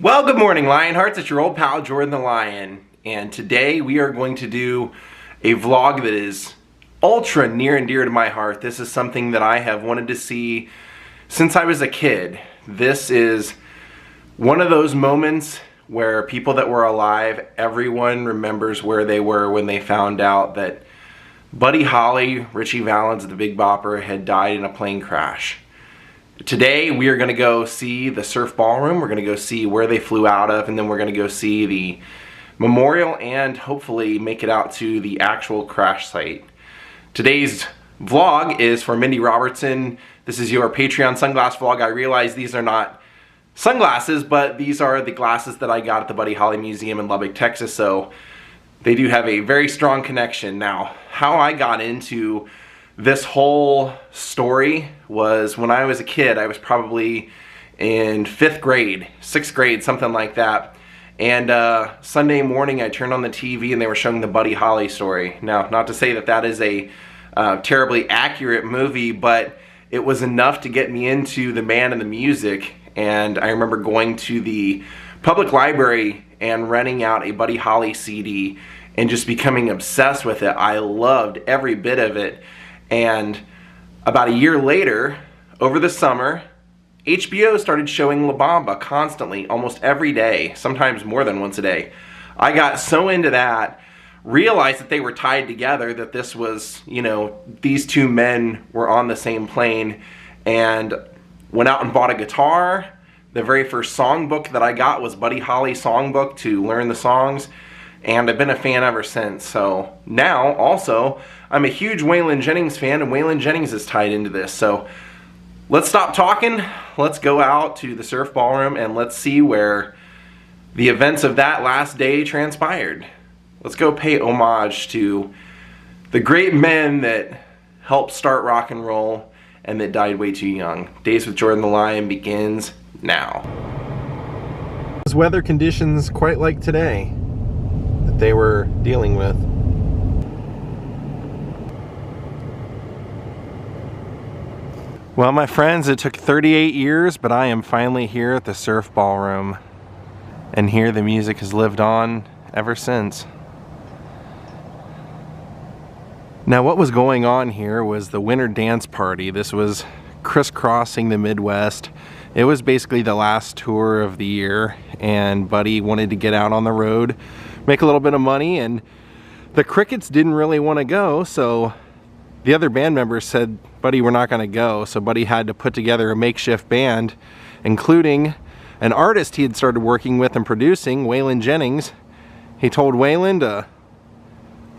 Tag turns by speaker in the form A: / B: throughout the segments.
A: Well, good morning, Lionhearts. It's your old pal, Jordan the Lion. And today we are going to do a vlog that is ultra near and dear to my heart. This is something that I have wanted to see since I was a kid. This is one of those moments where people that were alive, everyone remembers where they were when they found out that Buddy Holly, Ritchie Valens, the Big Bopper, had died in a plane crash. Today we are going to go see the Surf Ballroom. We're going to go see where they flew out of, and then we're going to go see the memorial and hopefully make it out to the actual crash site. Today's vlog is for Mindy Robertson. This is your Patreon sunglass vlog. I realize these are not sunglasses, but these are the glasses that I got at the Buddy Holly Museum in Lubbock, Texas, so they do have a very strong connection. Now, how I got into this whole story was when I was a kid. I was probably in 5th grade, 6th grade, something like that. And Sunday morning I turned on the TV and they were showing the Buddy Holly story. Now, not to say that that is a terribly accurate movie, but it was enough to get me into the band and the music. And I remember going to the public library and renting out a Buddy Holly CD and just becoming obsessed with it. I loved every bit of it. And about a year later, over the summer, HBO started showing La Bamba constantly, almost every day, sometimes more than once a day. I got so into that, realized that they were tied together, that this was, you know, these two men were on the same plane, and went out and bought a guitar. The very first songbook that I got was Buddy Holly songbook to learn the songs, and I've been a fan ever since. So now, also, I'm a huge Waylon Jennings fan, and Waylon Jennings is tied into this. So let's stop talking. Let's go out to the Surf Ballroom and let's see where the events of that last day transpired. Let's go pay homage to the great men that helped start rock and roll and that died way too young. Daze with Jordan the Lion begins now. Weather conditions quite like today that they were dealing with. Well, my friends, it took 38 years, but I am finally here at the Surf Ballroom. And here the music has lived on ever since. Now, what was going on here was the winter dance party. This was crisscrossing the Midwest. It was basically the last tour of the year, and Buddy wanted to get out on the road, make a little bit of money, and the Crickets didn't really want to go, so the other band members said, Buddy, we're not going to go. So Buddy had to put together a makeshift band, including an artist he had started working with and producing, Waylon Jennings. He told Waylon to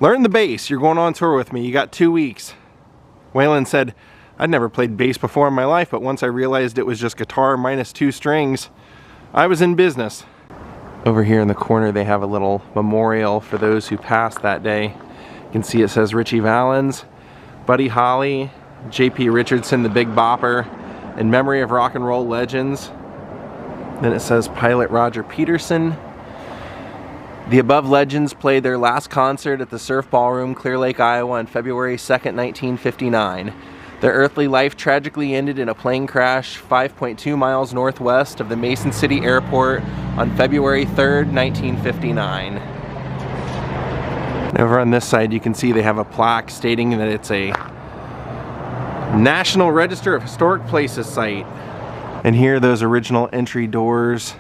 A: learn the bass. You're going on tour with me. You got 2 weeks. Waylon said, I'd never played bass before in my life, but once I realized it was just guitar minus 2 strings, I was in business. Over here in the corner, they have a little memorial for those who passed that day. You can see it says Ritchie Valens, Buddy Holly, J.P. Richardson, the Big Bopper, in memory of rock and roll legends. Then it says Pilot Roger Peterson. The above legends played their last concert at the Surf Ballroom, Clear Lake, Iowa on February 2nd, 1959. Their earthly life tragically ended in a plane crash 5.2 miles northwest of the Mason City Airport on February 3rd, 1959. And over on this side you can see they have a plaque stating that it's a National Register of Historic Places site. And here, those original entry doors,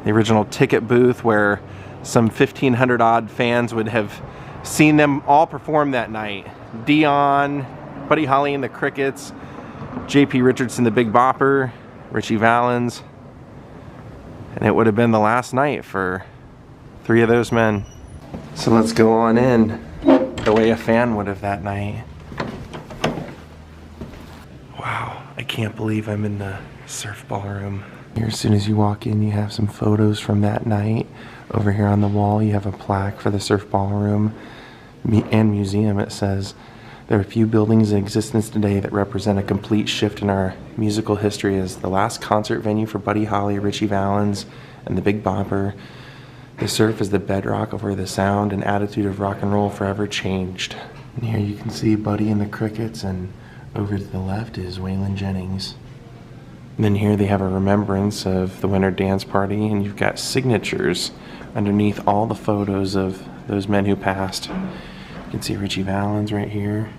A: the original ticket booth where some 1,500 odd fans would have seen them all perform that night. Dion, Buddy Holly and the Crickets, J.P. Richardson, the Big Bopper, Ritchie Valens. And it would have been the last night for 3 of those men. So let's go on in the way a fan would have that night. Wow, I can't believe I'm in the Surf Ballroom. Here, as soon as you walk in, you have some photos from that night. Over here on the wall, you have a plaque for the Surf Ballroom and museum. It says, there are few buildings in existence today that represent a complete shift in our musical history as the last concert venue for Buddy Holly, Ritchie Valens, and the Big Bopper. The surf is the bedrock of where the sound and attitude of rock and roll forever changed. And here you can see Buddy and the Crickets, and over to the left is Waylon Jennings. And then here they have a remembrance of the winter dance party, and you've got signatures underneath all the photos of those men who passed. You can see Ritchie Valens right here,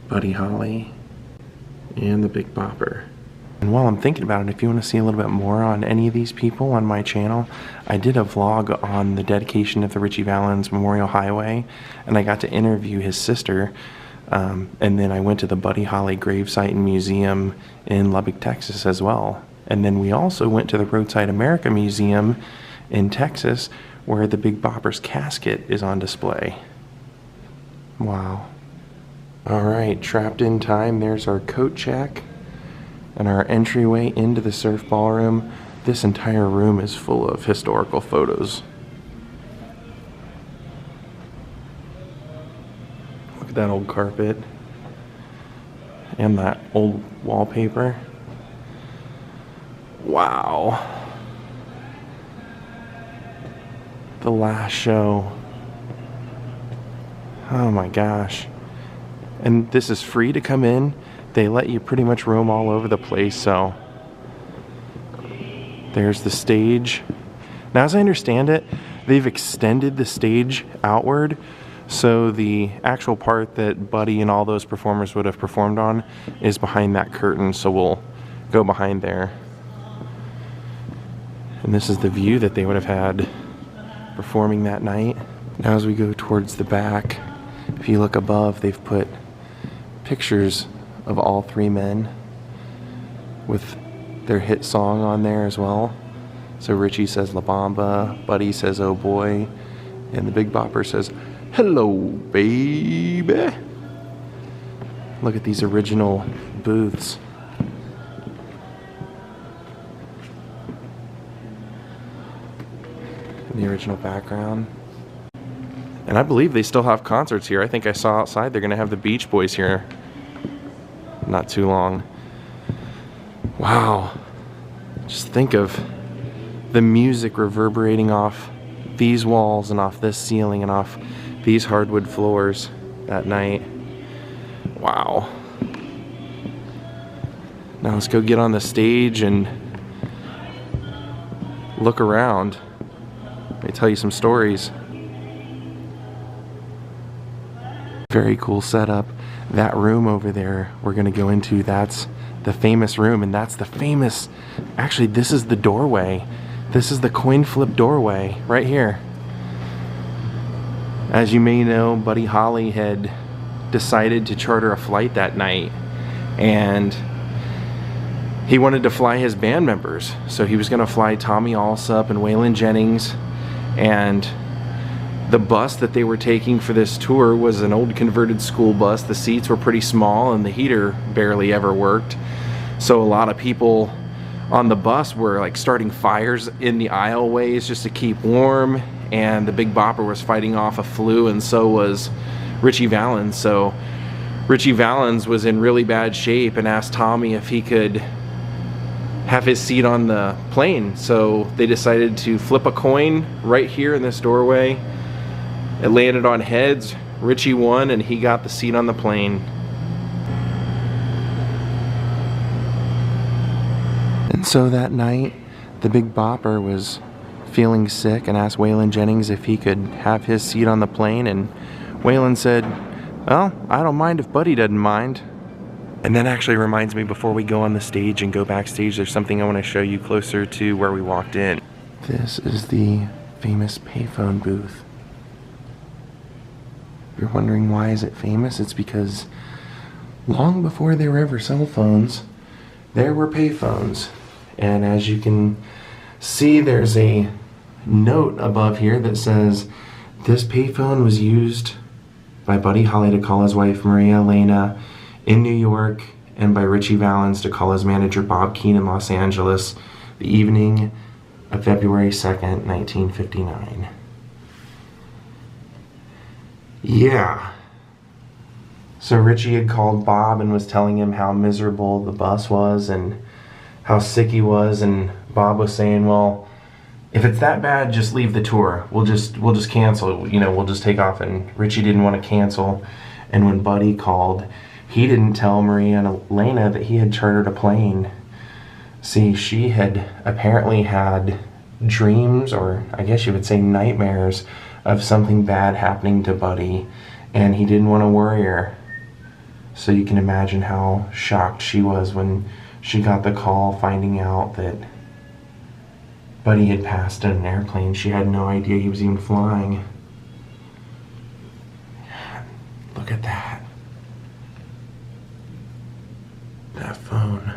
A: Buddy Holly, and the Big Bopper. And while I'm thinking about it, if you want to see a little bit more on any of these people on my channel, I did a vlog on the dedication of the Ritchie Valens Memorial Highway, and I got to interview his sister. And then I went to the Buddy Holly gravesite and museum in Lubbock, Texas as well. And then we also went to the Roadside America Museum in Texas, where the Big Bopper's casket is on display. Wow. Alright, trapped in time. There's our coat check and our entryway into the surf ballroom. This entire room is full of historical photos. Look at that old carpet and that old wallpaper. Wow. The last show. Oh my gosh. And this is free to come in. They let you pretty much roam all over the place, so there's the stage. Now, as I understand it, they've extended the stage outward, so the actual part that Buddy and all those performers would have performed on is behind that curtain, so we'll go behind there. And this is the view that they would have had performing that night. Now as we go towards the back, if you look above, they've put pictures of all three men with their hit song on there as well. So Ritchie says La Bamba, Buddy says Oh Boy, and the Big Bopper says Hello Baby. Look at these original booths. In the original background. And I believe they still have concerts here. I think I saw outside they're going to have the Beach Boys here not too long. Wow. Just think of the music reverberating off these walls and off this ceiling and off these hardwood floors that night. Wow. Now let's go get on the stage and look around. Let me tell you some stories. Very cool setup. That room over there we're going to go into, that's the famous room, and that's the famous, actually this is the doorway. This is the coin flip doorway right here. As you may know, Buddy Holly had decided to charter a flight that night, and he wanted to fly his band members. So he was going to fly Tommy Allsup and Waylon Jennings, and the bus that they were taking for this tour was an old converted school bus. The seats were pretty small and the heater barely ever worked. So a lot of people on the bus were like starting fires in the aisleways just to keep warm, and the Big Bopper was fighting off a flu, and so was Ritchie Valens. So Ritchie Valens was in really bad shape and asked Tommy if he could have his seat on the plane. So they decided to flip a coin right here in this doorway. It landed on heads. Ritchie won, and he got the seat on the plane. And so that night, the Big Bopper was feeling sick and asked Waylon Jennings if he could have his seat on the plane, and Waylon said, well, I don't mind if Buddy doesn't mind. And that actually reminds me, before we go on the stage and go backstage, there's something I want to show you closer to where we walked in. This is the famous payphone booth. If you're wondering why is it famous, it's because long before there were ever cell phones, there were payphones. And as you can see, there's a note above here that says this payphone was used by Buddy Holly to call his wife Maria Elena in New York, and by Ritchie Valens to call his manager Bob Keane in Los Angeles the evening of February 2nd, 1959. Yeah. So Ritchie had called Bob and was telling him how miserable the bus was and how sick he was, and Bob was saying, well, if it's that bad, just leave the tour. We'll just cancel. You know, we'll just take off. And Ritchie didn't want to cancel. And when Buddy called, he didn't tell Maria and Elena that he had chartered a plane. See, she had apparently had dreams, or I guess you would say nightmares, of something bad happening to Buddy, and he didn't want to worry her. So you can imagine how shocked she was when she got the call finding out that Buddy had passed in an airplane. She had no idea he was even flying. Look at that. That phone.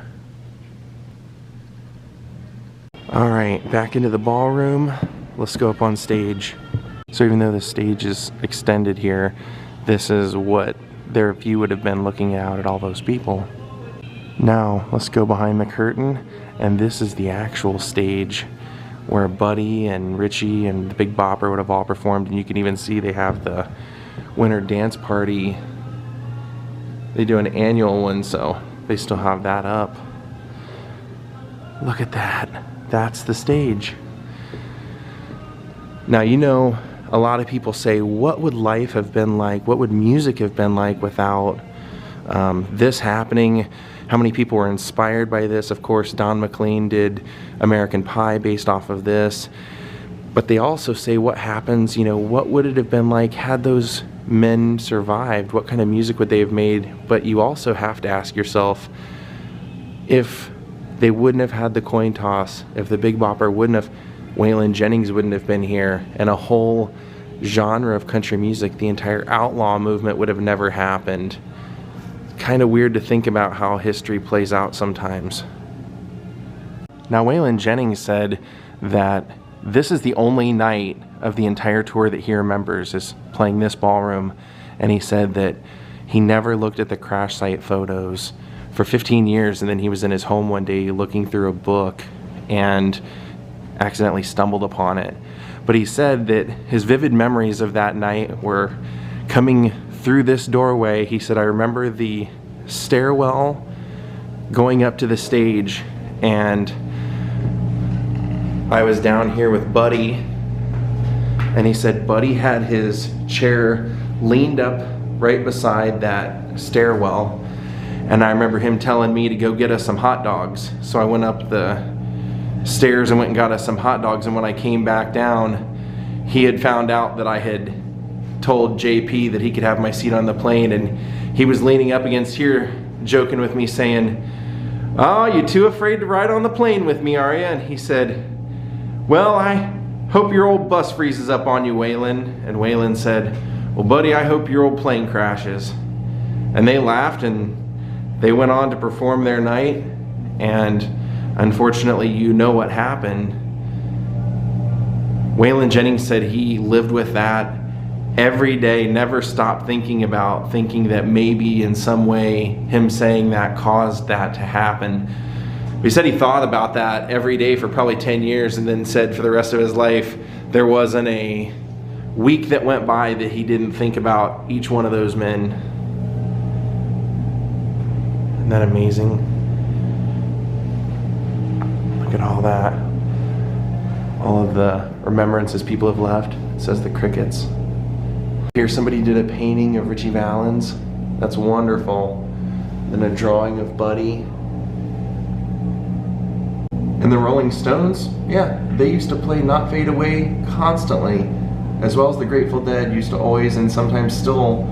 A: Alright, back into the ballroom. Let's go up on stage. So even though the stage is extended here, this is what their view would have been looking out at all those people. Now, let's go behind the curtain, and this is the actual stage where Buddy and Richie and the Big Bopper would have all performed, and you can even see they have the winter dance party. They do an annual one, so they still have that up. Look at that. That's the stage. Now, you know, a lot of people say, what would life have been like? What would music have been like without this happening? How many people were inspired by this? Of course, Don McLean did American Pie based off of this. But they also say, what happens, you know, what would it have been like had those men survived? What kind of music would they have made? But you also have to ask yourself, if they wouldn't have had the coin toss, if the Big Bopper wouldn't have, Waylon Jennings wouldn't have been here, and a whole genre of country music, the entire outlaw movement, would have never happened. Kind of weird to think about how history plays out sometimes. Now, Waylon Jennings said that this is the only night of the entire tour that he remembers is playing this ballroom, and he said that he never looked at the crash site photos for 15 years, and then he was in his home one day looking through a book and accidentally stumbled upon it. But he said that his vivid memories of that night were coming through this doorway. He said, I remember the stairwell going up to the stage, and I was down here with Buddy, and he said Buddy had his chair leaned up right beside that stairwell, and I remember him telling me to go get us some hot dogs. So I went up the stairs and went and got us some hot dogs, and when I came back down, he had found out that I had told JP that he could have my seat on the plane, and he was leaning up against here joking with me saying, "Oh, you too afraid to ride on the plane with me, are you?" And he said, "Well, I hope your old bus freezes up on you, Waylon." And Waylon said, "Well, buddy, I hope your old plane crashes." And they laughed, and they went on to perform their night, and unfortunately, you know what happened. Waylon Jennings said he lived with that every day, never stopped thinking that maybe in some way him saying that caused that to happen. He said he thought about that every day for probably 10 years, and then said for the rest of his life there wasn't a week that went by that he didn't think about each one of those men. Isn't that amazing? Look at all that. All of the remembrances people have left. It says the crickets. Here somebody did a painting of Richie Valens. That's wonderful. Then a drawing of Buddy. And the Rolling Stones, yeah, they used to play Not Fade Away constantly, as well as the Grateful Dead used to always and sometimes still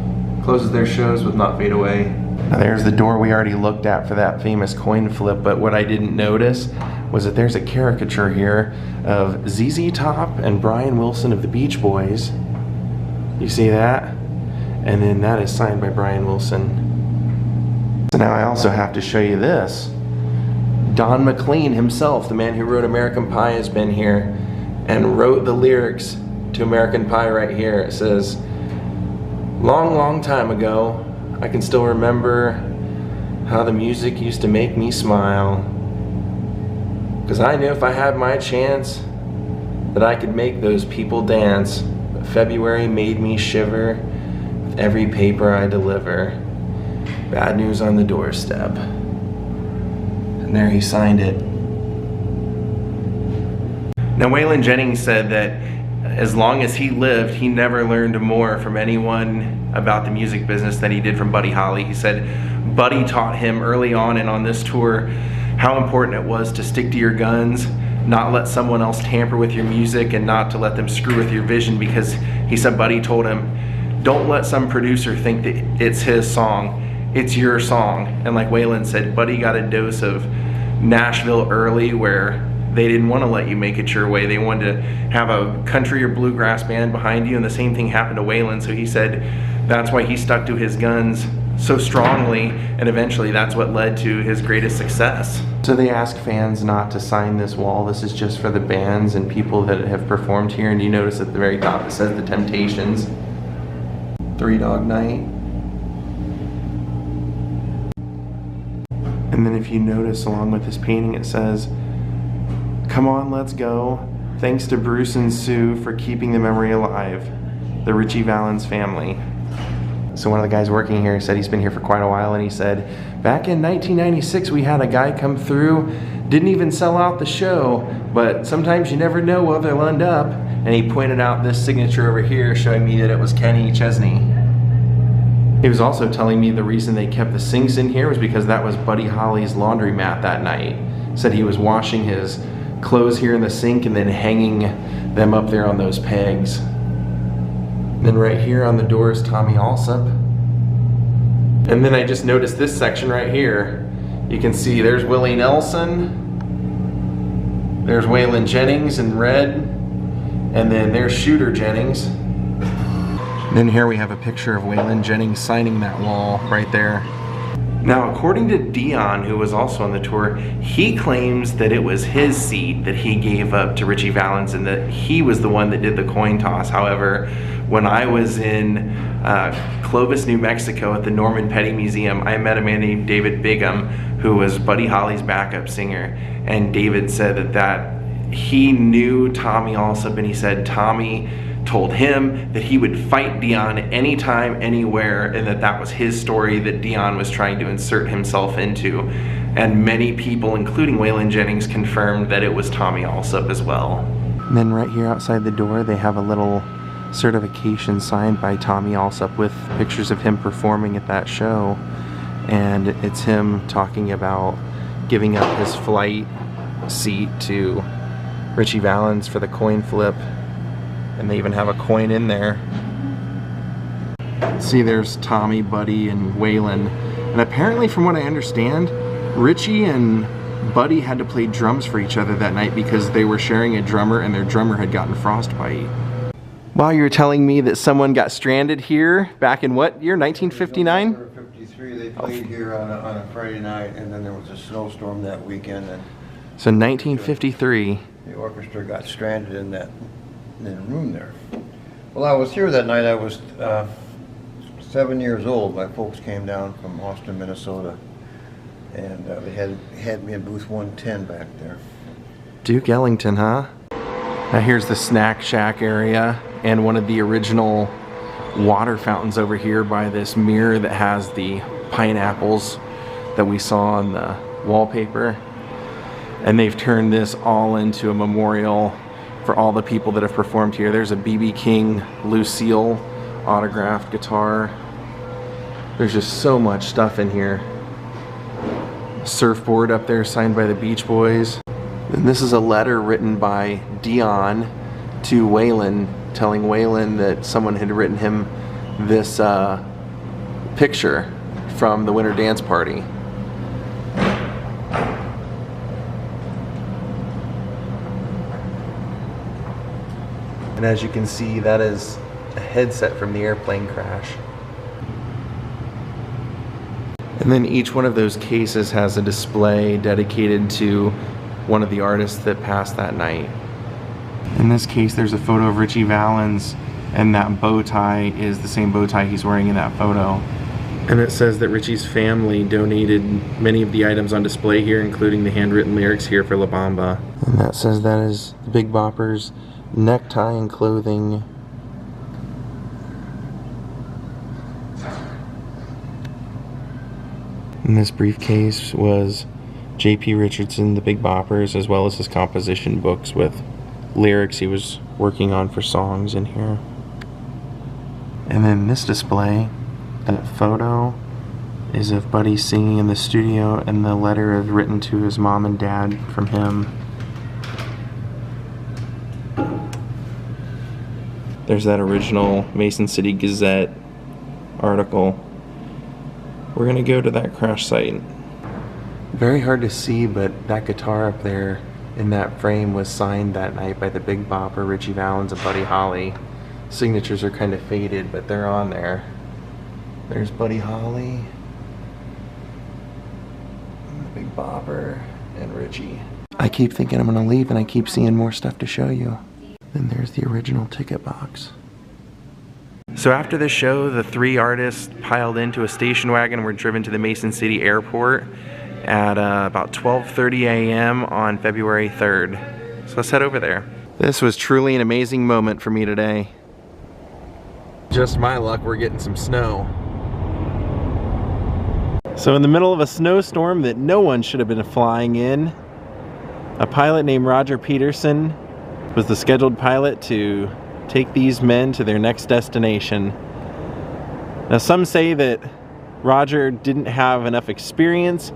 A: closes their shows with Not Fade Away. Now there's the door we already looked at for that famous coin flip, but what I didn't notice was that there's a caricature here of ZZ Top and Brian Wilson of the Beach Boys. You see that? And then that is signed by Brian Wilson. So now I also have to show you this. Don McLean himself, the man who wrote American Pie, has been here and wrote the lyrics to American Pie right here. It says, "Long, long time ago, I can still remember how the music used to make me smile. 'Cause I knew if I had my chance that I could make those people dance. But February made me shiver with every paper I deliver. Bad news on the doorstep." And there he signed it. Now Waylon Jennings said that as long as he lived, he never learned more from anyone about the music business than he did from Buddy Holly. He said Buddy taught him early on and on this tour how important it was to stick to your guns, not let someone else tamper with your music, and not to let them screw with your vision, because he said Buddy told him, don't let some producer think that it's his song, it's your song. And like Waylon said, Buddy got a dose of Nashville early where they didn't want to let you make it your way. They wanted to have a country or bluegrass band behind you, and the same thing happened to Waylon. So he said that's why he stuck to his guns so strongly, and eventually that's what led to his greatest success. So they ask fans not to sign this wall. This is just for the bands and people that have performed here, and you notice at the very top it says The Temptations. Three Dog Night. And then if you notice along with this painting it says, come on, let's go. Thanks to Bruce and Sue for keeping the memory alive. The Ritchie Valens family. So one of the guys working here said he's been here for quite a while, and he said, back in 1996 we had a guy come through, didn't even sell out the show, but sometimes you never know where they'll end up. And he pointed out this signature over here showing me that it was Kenny Chesney. He was also telling me the reason they kept the sinks in here was because that was Buddy Holly's laundromat that night. Said he was washing his clothes here in the sink and then hanging them up there on those pegs. Then right here on the door is Tommy Alsop. And then I just noticed this section right here. You can see there's Willie Nelson, there's Waylon Jennings in red, and then there's Shooter Jennings. Then here we have a picture of Waylon Jennings signing that wall right there. Now, according to Dion, who was also on the tour, he claims that it was his seat that he gave up to Ritchie Valens and that he was the one that did the coin toss. However, when I was in Clovis, New Mexico at the Norman Petty Museum, I met a man named David Bigham, who was Buddy Holly's backup singer. And David said that he knew Tommy Alsop, and he said Tommy told him that he would fight Dion anytime, anywhere, and that was his story that Dion was trying to insert himself into. And many people, including Waylon Jennings, confirmed that it was Tommy Alsop as well. And then right here outside the door, they have a little certification signed by Tommy Alsop with pictures of him performing at that show. And it's him talking about giving up his flight seat to Ritchie Valens for the coin flip. And they even have a coin in there. See, there's Tommy, Buddy, and Waylon. And apparently, from what I understand, Ritchie and Buddy had to play drums for each other that night because they were sharing a drummer and their drummer had gotten frostbite. Wow, you're telling me that someone got stranded here back in what year, 1959?
B: 53. They played here on a Friday night, and then there was a snowstorm that weekend. And
A: so 1953.
B: The orchestra got stranded in that room there. Well, I was here that night. I was 7 years old. My folks came down from Austin, Minnesota, and they had me in booth 110 back there.
A: Duke Ellington, huh? Now here's the snack shack area and one of the original water fountains over here by this mirror that has the pineapples that we saw on the wallpaper. And they've turned this all into a memorial for all the people that have performed here. There's a B.B. King Lucille autographed guitar. There's just so much stuff in here. Surfboard up there signed by the Beach Boys. And this is a letter written by Dion to Waylon, telling Waylon that someone had written him this picture from the Winter Dance Party. And as you can see, that is a headset from the airplane crash. And then each one of those cases has a display dedicated to one of the artists that passed that night. In this case, there's a photo of Ritchie Valens, and that bow tie is the same bow tie he's wearing in that photo. And it says that Ritchie's family donated many of the items on display here, including the handwritten lyrics here for La Bamba. And that says that is the Big Bopper's necktie and clothing. And this briefcase was J.P. Richardson, the Big Boppers, as well as his composition books with lyrics he was working on for songs in here. And then this display, that photo is of Buddy singing in the studio, and the letter is written to his mom and dad from him. There's that original Mason City Gazette article. We're gonna go to that crash site. Very hard to see, but that guitar up there in that frame was signed that night by the Big Bopper, Richie Valens, and Buddy Holly. Signatures are kind of faded, but they're on there. There's Buddy Holly, Big Bopper, and Richie. I keep thinking I'm gonna leave, and I keep seeing more stuff to show you. Then there's the original ticket box. So after the show, the three artists piled into a station wagon and were driven to the Mason City Airport at about 12:30 a.m. on February 3rd. So let's head over there. This was truly an amazing moment for me today. Just my luck, we're getting some snow. So in the middle of a snowstorm that no one should have been flying in, a pilot named Roger Peterson was the scheduled pilot to take these men to their next destination. Now some say that Roger didn't have enough experience.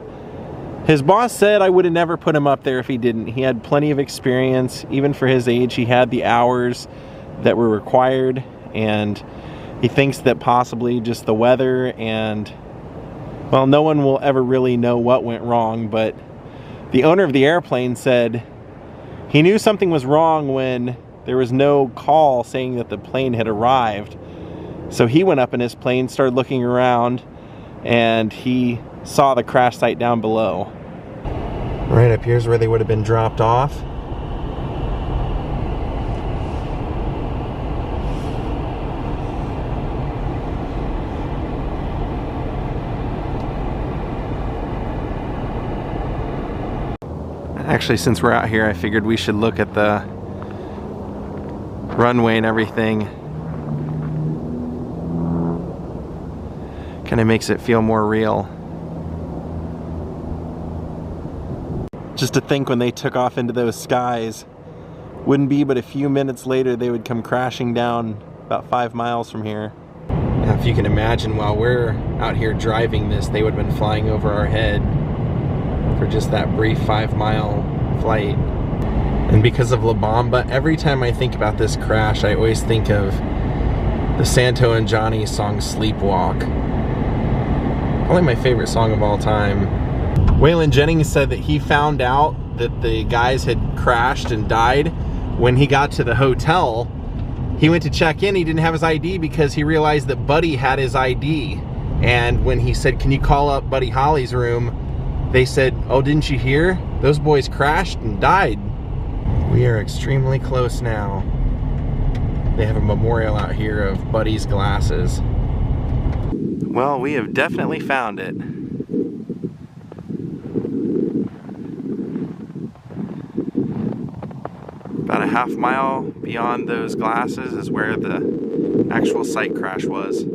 A: His boss said I would have never put him up there if he didn't. He had plenty of experience. Even for his age, he had the hours that were required, and he thinks that possibly just the weather and, well, no one will ever really know what went wrong, but the owner of the airplane said he knew something was wrong when there was no call saying that the plane had arrived. So he went up in his plane, started looking around, and he saw the crash site down below. Right up here's where they would have been dropped off. Actually, since we're out here, I figured we should look at the runway and everything. Kind of makes it feel more real. Just to think when they took off into those skies, wouldn't be but a few minutes later they would come crashing down about 5 miles from here. Now if you can imagine, while we're out here driving this, they would have been flying over our head for just that brief 5-mile flight. And because of La Bamba, every time I think about this crash, I always think of the Santo and Johnny song Sleepwalk. Probably my favorite song of all time. Waylon Jennings said that he found out that the guys had crashed and died when he got to the hotel. He went to check in, he didn't have his ID because he realized that Buddy had his ID. And when he said, "Can you call up Buddy Holly's room?" they said, "Oh, didn't you hear? Those boys crashed and died." We are extremely close now. They have a memorial out here of Buddy's glasses. Well, we have definitely found it. About a half mile beyond those glasses is where the actual site crash was.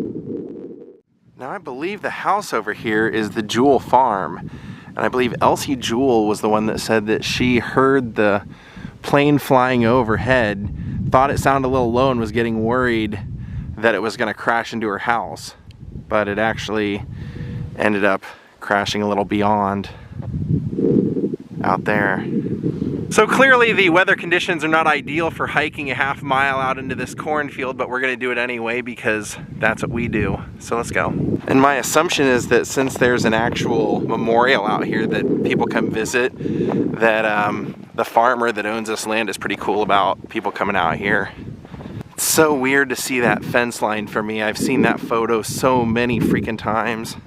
A: Now I believe the house over here is the Jewell farm. And I believe Elsie Jewell was the one that said that she heard the plane flying overhead, thought it sounded a little low and was getting worried that it was going to crash into her house. But it actually ended up crashing a little beyond out there. So clearly the weather conditions are not ideal for hiking a half mile out into this cornfield, but we're going to do it anyway because that's what we do. So let's go. And my assumption is that since there's an actual memorial out here that people come visit, that the farmer that owns this land is pretty cool about people coming out here. It's so weird to see that fence line for me. I've seen that photo so many freaking times.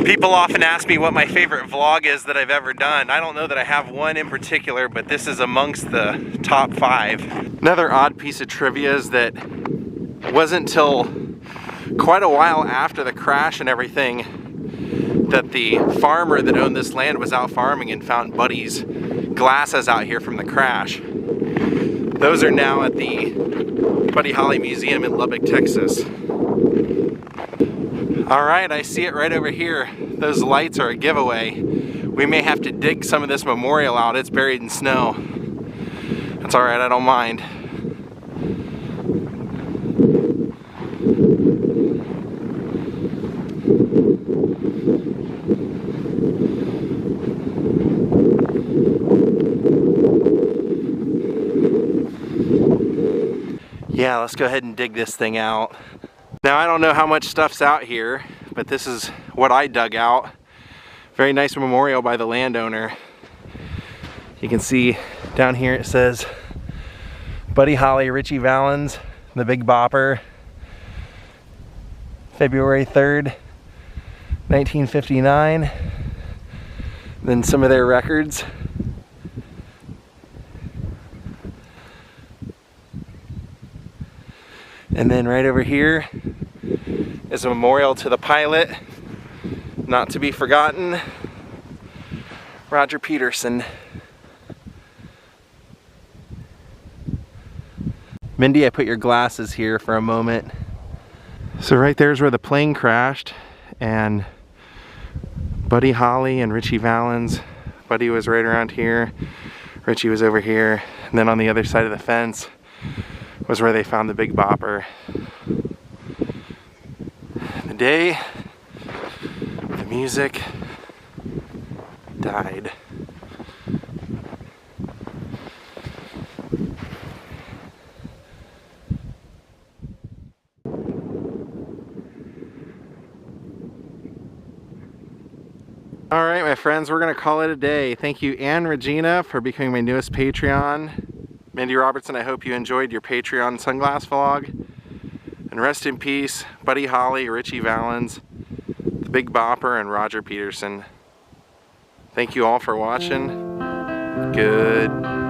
A: People often ask me what my favorite vlog is that I've ever done. I don't know that I have one in particular, but this is amongst the top 5. Another odd piece of trivia is that it wasn't until quite a while after the crash and everything that the farmer that owned this land was out farming and found Buddy's glasses out here from the crash. Those are now at the Buddy Holly Museum in Lubbock, Texas. All right, I see it right over here. Those lights are a giveaway. We may have to dig some of this memorial out. It's buried in snow. That's all right, I don't mind. Yeah, let's go ahead and dig this thing out. Now I don't know how much stuff's out here, but this is what I dug out. Very nice memorial by the landowner. You can see down here it says Buddy Holly, Richie Valens, the Big Bopper, February 3rd, 1959. Then some of their records. And then right over here is a memorial to the pilot, not to be forgotten, Roger Peterson. Mindy, I put your glasses here for a moment. So right there's where the plane crashed, and Buddy Holly and Richie Valens. Buddy was right around here, Richie was over here, and then on the other side of the fence was where they found the Big Bopper. The day the music died. All right, my friends, we're gonna call it a day. Thank you, Ann Regina, for becoming my newest Patreon. Mindy Robertson, I hope you enjoyed your Patreon sunglass vlog. And rest in peace, Buddy Holly, Richie Valens, the Big Bopper, and Roger Peterson. Thank you all for watching. Good